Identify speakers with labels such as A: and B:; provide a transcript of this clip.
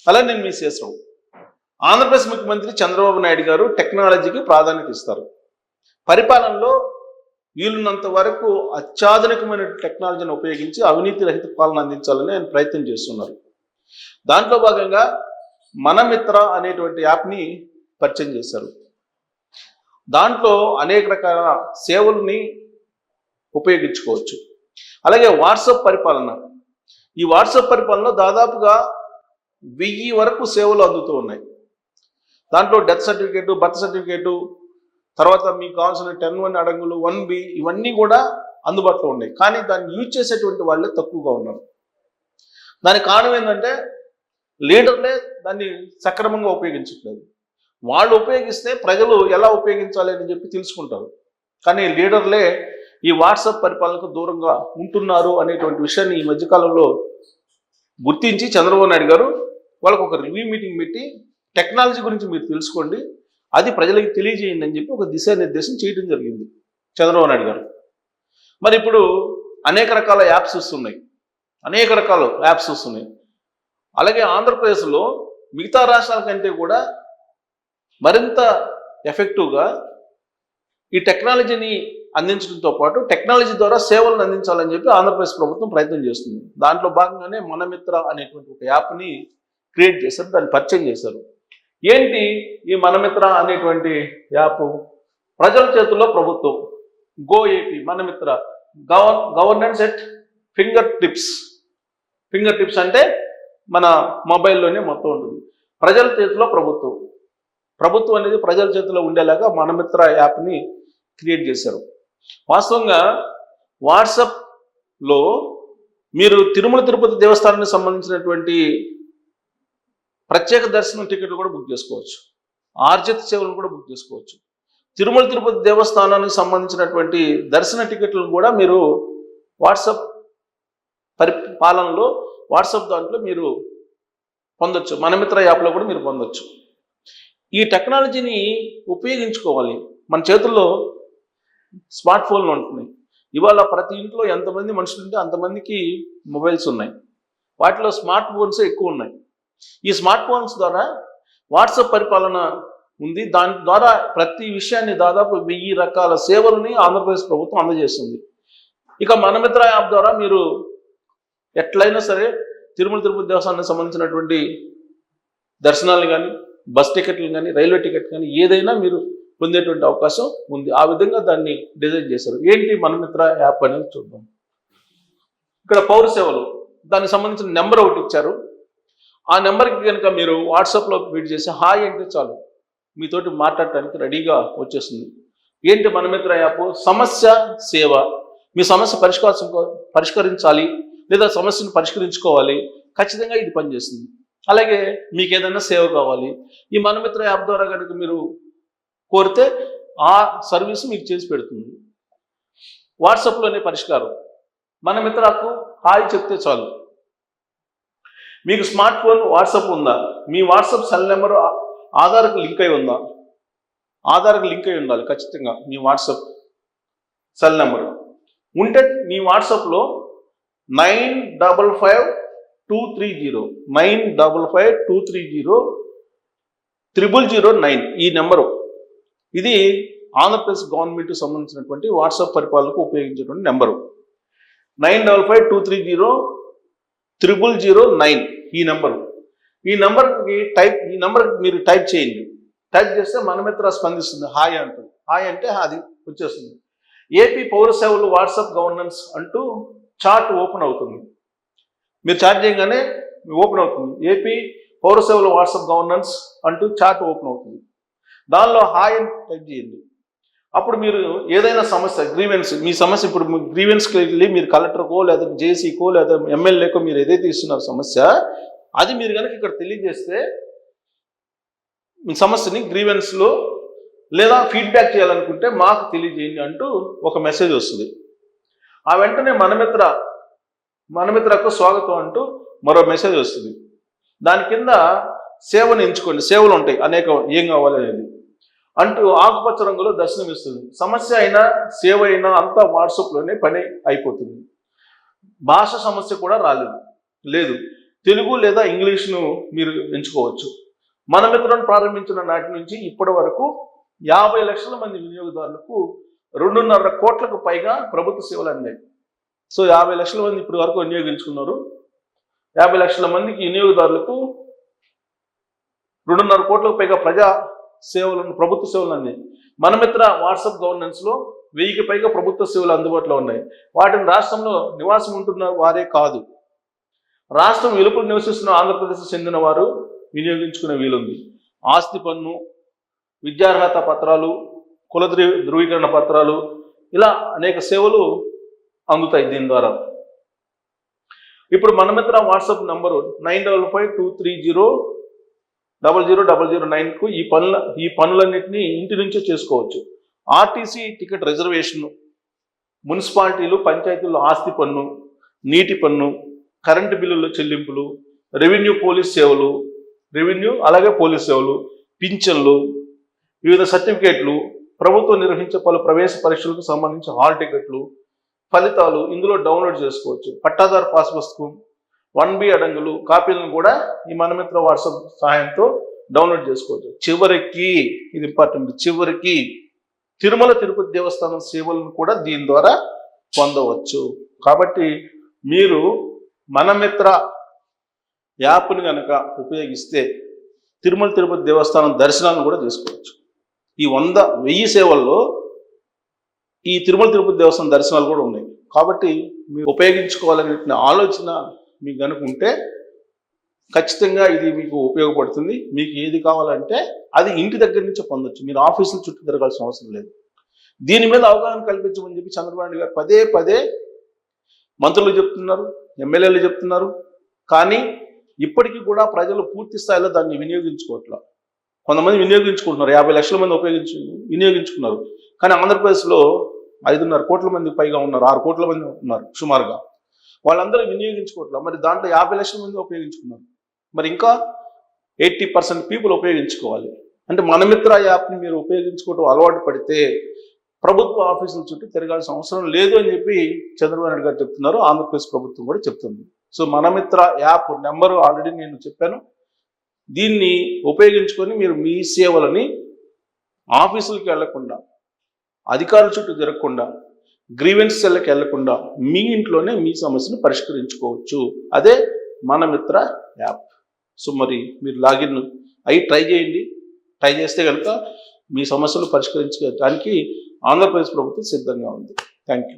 A: అలా నేను మీ శేషరావు. ఆంధ్రప్రదేశ్ ముఖ్యమంత్రి చంద్రబాబు నాయుడు గారు టెక్నాలజీకి ప్రాధాన్యత ఇస్తారు. పరిపాలనలో వీలున్నంత వరకు అత్యాధునికమైన టెక్నాలజీని ఉపయోగించి అవినీతి రహిత పాలన అందించాలని ఆయన ప్రయత్నం చేస్తున్నారు. దాంట్లో భాగంగా మనమిత్ర అనేటువంటి యాప్ని పరిచయం చేశారు. దాంట్లో అనేక రకాల సేవల్ని ఉపయోగించుకోవచ్చు. అలాగే వాట్సాప్ పరిపాలన, ఈ వాట్సాప్ పరిపాలనలో దాదాపుగా 1000 వరకు సేవలు అందుతూ ఉన్నాయి. దాంట్లో డెత్ సర్టిఫికేటు, బర్త్ సర్టిఫికేటు, తర్వాత మీకు కావాల్సిన 10(1) అడంగులు, 1B ఇవన్నీ కూడా అందుబాటులో ఉన్నాయి. కానీ దాన్ని యూజ్ చేసేటువంటి వాళ్ళే తక్కువగా ఉన్నారు. దానికి కారణం ఏంటంటే లీడర్లే దాన్ని సక్రమంగా ఉపయోగించట్లేదు. వాళ్ళు ఉపయోగిస్తే ప్రజలు ఎలా ఉపయోగించాలి అని చెప్పి తెలుసుకుంటారు. కానీ లీడర్లే ఈ వాట్సాప్ పరిపాలనకు దూరంగా ఉంటున్నారు అనేటువంటి విషయాన్ని ఈ మధ్యకాలంలో గుర్తించి చంద్రబాబు నాయుడు గారు వాళ్ళకు ఒక రివ్యూ మీటింగ్ పెట్టి టెక్నాలజీ గురించి మీరు తెలుసుకోండి, అది ప్రజలకు తెలియజేయండి అని చెప్పి ఒక దిశానిర్దేశం చేయడం జరిగింది చంద్రబాబు నాయుడు గారు. మరి ఇప్పుడు అనేక రకాల యాప్స్ వస్తున్నాయి. అలాగే ఆంధ్రప్రదేశ్లో మిగతా రాష్ట్రాల కంటే కూడా మరింత ఎఫెక్టివ్గా ఈ టెక్నాలజీని అందించడంతో పాటు టెక్నాలజీ ద్వారా సేవలను అందించాలని చెప్పి ఆంధ్రప్రదేశ్ ప్రభుత్వం ప్రయత్నం చేస్తుంది. దాంట్లో భాగంగానే మనమిత్ర అనేటువంటి ఒక యాప్ని క్రియేట్ చేశారు, దాన్ని పరిచయం చేశారు. ఏంటి ఈ మనమిత్ర అనేటువంటి యాప్? ప్రజల చేతుల్లో ప్రభుత్వం, go AP Mana Mitra, governance at finger tips అంటే మన మొబైల్లోనే మొత్తం ఉంటుంది. ప్రజల చేతిలో ప్రభుత్వం అనేది ప్రజల చేతిలో ఉండేలాగా మనమిత్ర యాప్ని క్రియేట్ చేశారు. వాస్తవంగా వాట్సాప్లో మీరు తిరుమల తిరుపతి దేవస్థానానికి సంబంధించినటువంటి ప్రత్యేక దర్శనం టికెట్లు కూడా బుక్ చేసుకోవచ్చు. ఆర్జిత సేవలను కూడా బుక్ చేసుకోవచ్చు. తిరుమల తిరుపతి దేవస్థానానికి సంబంధించినటువంటి దర్శన టికెట్లను కూడా మీరు వాట్సాప్ పరిపాలనలో వాట్సాప్ దాంట్లో మీరు పొందొచ్చు. మనమిత్ర యాప్లో కూడా మీరు పొందొచ్చు. ఈ టెక్నాలజీని ఉపయోగించుకోవాలి. మన చేతుల్లో స్మార్ట్ ఫోన్లు ఉంటున్నాయి. ఇవాళ ప్రతి ఇంట్లో ఎంతమంది మనుషులు ఉంటే అంతమందికి మొబైల్స్ ఉన్నాయి. వాటిలో స్మార్ట్ ఫోన్స్ ఎక్కువ ఉన్నాయి. ఈ స్మార్ట్ ఫోన్స్ ద్వారా వాట్సాప్ పరిపాలన ఉంది. దాని ద్వారా ప్రతి విషయాన్ని దాదాపు 1000 రకాల సేవలని ఆంధ్రప్రదేశ్ ప్రభుత్వం అందజేస్తుంది. ఇక మనమిత్ర యాప్ ద్వారా మీరు ఎట్లయినా సరే తిరుమల తిరుపతి దేవస్థానానికి సంబంధించినటువంటి దర్శనాలు కానీ, బస్ టికెట్లు కానీ, రైల్వే టికెట్ కానీ ఏదైనా మీరు పొందేటువంటి అవకాశం ఉంది. ఆ విధంగా దాన్ని డిజైన్ చేశారు. ఏంటి మనమిత్ర యాప్ అనేది చూద్దాం. ఇక్కడ పౌర సేవలు, దానికి సంబంధించిన నెంబర్ ఒకటి ఇచ్చారు. ఆ నెంబర్కి కనుక మీరు వాట్సాప్లో ఫీడ్ చేసి హాయ్ అంటే చాలు, మీతోటి మాట్లాడటానికి రెడీగా వచ్చేస్తుంది. ఏంటి మనమిత్ర యాప్? సమస్య సేవ. మీ సమస్య పరిష్కరించాలి లేదా సమస్యను పరిష్కరించుకోవాలి, ఖచ్చితంగా ఇది పనిచేస్తుంది. అలాగే మీకు ఏదైనా సేవ కావాలి, ఈ మనమిత్ర యాప్ ద్వారా కనుక మీరు కోరితే ఆ సర్వీస్ మీకు చేసి పెడుతుంది. వాట్సాప్లోనే పరిష్కారం. మనమిత్రకు హాయ్ చెప్తే చాలు. మీకు స్మార్ట్ ఫోన్ వాట్సాప్ ఉందా? మీ వాట్సాప్ సెల్ నెంబర్ ఆధార్కు లింక్ అయి ఉందా? ఆధార్కు లింక్ అయి ఉండాలి ఖచ్చితంగా మీ వాట్సాప్ సెల్ నెంబర్ ఉంటే మీ వాట్సాప్లో 955230 ఈ నెంబరు. ఇది ఆంధ్రప్రదేశ్ గవర్నమెంట్కి సంబంధించినటువంటి వాట్సాప్ పరిపాలనకు ఉపయోగించేటువంటి నెంబరు. 955230 ఈ నెంబరు. ఈ నెంబర్కి మీరు టైప్ చేయండి. టైప్ చేస్తే మనమిత్ర స్పందిస్తుంది. హాయ్ అంటుంది. హాయ్ అంటే అది వచ్చేస్తుంది. ఏపీ పౌర సేవలు వాట్సాప్ గవర్నెన్స్ అంటూ చాట్ ఓపెన్ అవుతుంది. మీరు చాట్ చేయగానే ఓపెన్ అవుతుంది. ఏపీ పౌర సేవలు వాట్సాప్ గవర్నెన్స్ అంటూ చాట్ ఓపెన్ అవుతుంది. దానిలో హాయ్ అని టైప్ చేయండి. అప్పుడు మీరు ఏదైనా సమస్య, గ్రీవెన్స్, మీ సమస్య, ఇప్పుడు గ్రీవెన్స్కి వెళ్ళి మీరు కలెక్టర్కో లేదా జేసీకో లేదా ఎమ్మెల్యేకో మీరు ఏదైతే ఇస్తున్నారో సమస్య, అది మీరు కనుక ఇక్కడ తెలియజేస్తే మీ సమస్యని గ్రీవెన్స్లో లేదా ఫీడ్బ్యాక్ చేయాలనుకుంటే మాకు తెలియజేయండి అంటూ ఒక మెసేజ్ వస్తుంది. ఆ వెంటనే మనమిత్రకు స్వాగతం అంటూ మరో మెసేజ్ వస్తుంది. దాని కింద సేవను ఎంచుకోండి. సేవలు ఉంటాయి అనేక, ఏం కావాలి అనేది అంటూ ఆకుపచ్చ రంగులో దర్శనమిస్తుంది. సమస్య అయినా సేవ అయినా అంతా వాట్సాప్లోనే పని అయిపోతుంది. భాష సమస్య కూడా లేదు. తెలుగు లేదా ఇంగ్లీష్ను మీరు ఎంచుకోవచ్చు. మన మిత్రం ప్రారంభించిన నాటి నుంచి ఇప్పటి వరకు 50 లక్షల మంది వినియోగదారులకు 2.5 కోట్లకు పైగా ప్రభుత్వ సేవలు అందాయి. సో 50 లక్షల మంది ఇప్పటి వరకు వినియోగించుకున్నారు. 50 లక్షల మందికి వినియోగదారులకు 2.5 కోట్లకు పైగా ప్రజా సేవలను, ప్రభుత్వ సేవలు అందాయి. మన మిత్ర వాట్సాప్ గవర్నెన్స్లో 1000కి పైగా ప్రభుత్వ సేవలు అందుబాటులో ఉన్నాయి. వాటిని రాష్ట్రంలో నివాసం ఉంటున్న వారే కాదు, రాష్ట్రం వెలుపల నివసిస్తున్న ఆంధ్రప్రదేశ్ చెందిన వారు వినియోగించుకునే వీలుంది. ఆస్తి పన్ను, విద్యార్హత పత్రాలు, కుల ధృవీకరణ పత్రాలు, ఇలా అనేక సేవలు అందుతాయి దీని ద్వారా. ఇప్పుడు మన మిత్ర వాట్సాప్ నంబరు 9552300009కు ఈ పనులన్నింటినీ ఇంటి నుంచే చేసుకోవచ్చు. ఆర్టీసీ టికెట్ రిజర్వేషన్, మున్సిపాలిటీలు, పంచాయతీల్లో ఆస్తి పన్ను, నీటి పన్ను, కరెంటు బిల్లుల చెల్లింపులు, రెవెన్యూ అలాగే పోలీస్ సేవలు, పింఛన్లు, వివిధ సర్టిఫికేట్లు, ప్రభుత్వం నిర్వహించే పలు ప్రవేశ పరీక్షలకు సంబంధించి హాల్ టికెట్లు, ఫలితాలు ఇందులో డౌన్లోడ్ చేసుకోవచ్చు. పట్టాదారు పాస్ పుస్తకం, 1B అడంగులు కాపీలను కూడా ఈ మనమిత్ర వాట్సాప్ సహాయంతో డౌన్లోడ్ చేసుకోవచ్చు. చివరికి ఇది ఇంపార్టెంట్, చివరికి తిరుమల తిరుపతి దేవస్థానం సేవలను కూడా దీని ద్వారా పొందవచ్చు. కాబట్టి మీరు మనమిత్ర యాప్ని కనుక ఉపయోగిస్తే తిరుమల తిరుపతి దేవస్థానం దర్శనాలను కూడా చేసుకోవచ్చు. ఈ 1000 సేవల్లో ఈ తిరుమల తిరుపతి దేవస్థానం దర్శనాలు కూడా ఉన్నాయి. కాబట్టి మీరు ఉపయోగించుకోవాలనే ఆలోచన మీకు కనుక ఉంటే ఖచ్చితంగా ఇది మీకు ఉపయోగపడుతుంది. మీకు ఏది కావాలంటే అది ఇంటి దగ్గర నుంచి పొందొచ్చు. మీరు ఆఫీసుల చుట్టూ తిరగాల్సిన అవసరం లేదు. దీని మీద అవగాహన కల్పించమని చెప్పి చంద్రబాబు నాయుడు గారు పదే మంత్రులు చెప్తున్నారు, ఎమ్మెల్యేలు చెప్తున్నారు. కానీ ఇప్పటికీ కూడా ప్రజలు పూర్తి స్థాయిలో దాన్ని వినియోగించుకోవట్లేదు. కొంతమంది వినియోగించుకుంటున్నారు, 50 లక్షల మంది వినియోగించుకున్నారు. కానీ ఆంధ్రప్రదేశ్లో 5.5 కోట్ల మంది పైగా ఉన్నారు, 6 కోట్ల మంది ఉన్నారు సుమారుగా. వాళ్ళందరూ వినియోగించుకోవట్లేదు. మరి దాంట్లో 50 లక్షల మంది ఉపయోగించుకున్నారు. మరి ఇంకా 80% పీపుల్ ఉపయోగించుకోవాలి. అంటే మనమిత్ర యాప్ని మీరు ఉపయోగించుకోవడం అలవాటు పడితే ప్రభుత్వ ఆఫీసుల చుట్టూ తిరగాల్సిన అవసరం లేదు అని చెప్పి చంద్రబాబు నాయుడు గారు చెప్తున్నారు. ఆంధ్రప్రదేశ్ ప్రభుత్వం కూడా చెప్తుంది. So Mana Mitra app number already నేను చెప్పాను. దీన్ని ఉపయోగించుకొని మీరు మీ సేవలని ఆఫీసులకు వెళ్లకుండా, అధికారుల చుట్టూ తిరగకుండా, గ్రీవెన్స్ సెల్కి వెళ్లకుండా మీ ఇంట్లోనే మీ సమస్యను పరిష్కరించుకోవచ్చు. అదే మనమిత్ర యాప్. సో మరి మీరు లాగిన్ అయ్యి ట్రై చేయండి. ట్రై చేస్తే కనుక మీ సమస్యలు పరిష్కరించడానికి ఆంధ్రప్రదేశ్ ప్రభుత్వం సిద్ధంగా ఉంది. Thank you.